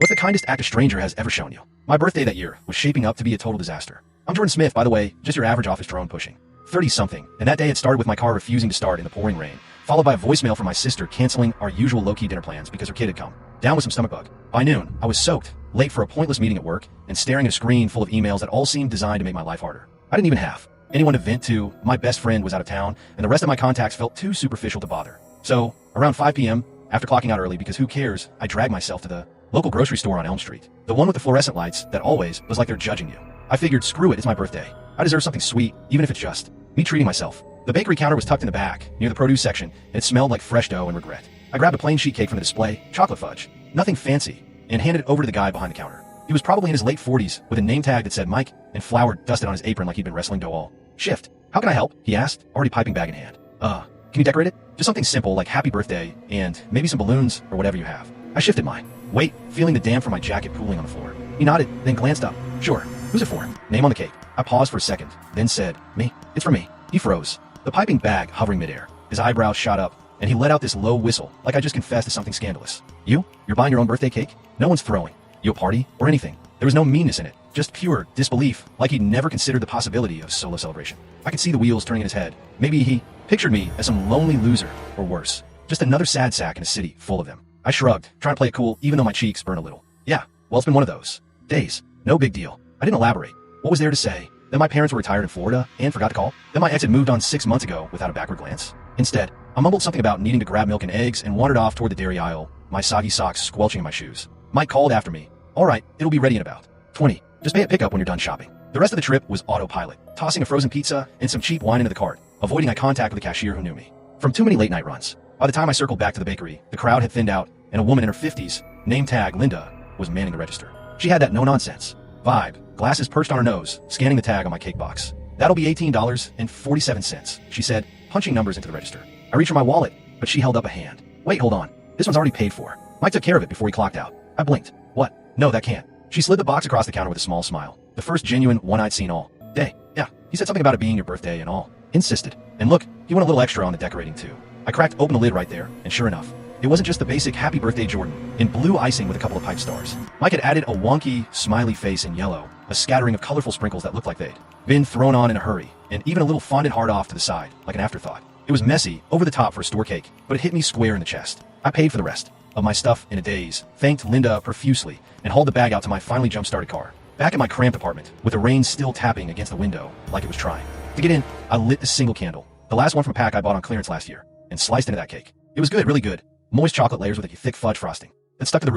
What's the kindest act a stranger has ever shown you? My birthday that year was shaping up to be a total disaster. I'm Jordan Smith, by the way, just your average office drone pushing 30-something, and that day it started with my car refusing to start in the pouring rain, followed by a voicemail from my sister canceling our usual low-key dinner plans because her kid had come down with some stomach bug. By noon, I was soaked, late for a pointless meeting at work, and staring at a screen full of emails that all seemed designed to make my life harder. I didn't even have anyone to vent to, my best friend was out of town, and the rest of my contacts felt too superficial to bother. So, around 5 p.m., after clocking out early because who cares, I dragged myself to the local grocery store on Elm Street. The one with the fluorescent lights that always was like they're judging you. I figured, screw it, it's my birthday. I deserve something sweet, even if it's just me treating myself. The bakery counter was tucked in the back, near the produce section, and it smelled like fresh dough and regret. I grabbed a plain sheet cake from the display, chocolate fudge, nothing fancy, and handed it over to the guy behind the counter. He was probably in his late 40s, with a name tag that said Mike, and flour dusted on his apron like he'd been wrestling dough all shift. How can I help? He asked, already piping bag in hand. Can you decorate it? Just something simple like happy birthday, and maybe some balloons or whatever you have. I shifted mine. Wait, feeling the damp from my jacket pooling on the floor. He nodded, then glanced up. Sure. Who's it for? Name on the cake. I paused for a second, then said, me. It's for me. He froze, the piping bag hovering midair. His eyebrows shot up, and he let out this low whistle, like I just confessed to something scandalous. You? You're buying your own birthday cake? No one's throwing you a party or anything. There was no meanness in it, just pure disbelief, like he'd never considered the possibility of solo celebration. I could see the wheels turning in his head. Maybe he pictured me as some lonely loser, or worse, just another sad sack in a city full of them. I shrugged, trying to play it cool, even though my cheeks burned a little. Yeah, well, it's been one of those days. No big deal. I didn't elaborate. What was there to say? That my parents were retired in Florida and forgot to call? That my ex had moved on 6 months ago without a backward glance? Instead, I mumbled something about needing to grab milk and eggs and wandered off toward the dairy aisle, my soggy socks squelching in my shoes. Mike called after me. All right, it'll be ready in about 20. Just pay a pickup when you're done shopping. The rest of the trip was autopilot, tossing a frozen pizza and some cheap wine into the cart, avoiding eye contact with the cashier who knew me from too many late-night runs. By the time I circled back to the bakery, the crowd had thinned out, and a woman in her 50s, name tag Linda, was manning the register. She had that no-nonsense vibe, glasses perched on her nose, scanning the tag on my cake box. That'll be $18.47, she said, punching numbers into the register. I reached for my wallet, but she held up a hand. Wait, hold on. This one's already paid for. Mike took care of it before he clocked out. I blinked. What? No, that can't. She slid the box across the counter with a small smile. The first genuine one I'd seen all day. Yeah, he said something about it being your birthday and all. Insisted. And look, he went a little extra on the decorating too. I cracked open the lid right there, and sure enough, it wasn't just the basic happy birthday Jordan in blue icing with a couple of pipe stars. Mike had added a wonky, smiley face in yellow, a scattering of colorful sprinkles that looked like they'd been thrown on in a hurry, and even a little fondant heart off to the side, like an afterthought. It was messy, over the top for a store cake, but it hit me square in the chest. I paid for the rest of my stuff in a daze, thanked Linda profusely, and hauled the bag out to my finally jump-started car. Back in my cramped apartment, with the rain still tapping against the window like it was trying. To get in, I lit a single candle, the last one from a pack I bought on clearance last year, and sliced into that cake. It was good, really good. Moist chocolate layers with a thick fudge frosting that stuck to the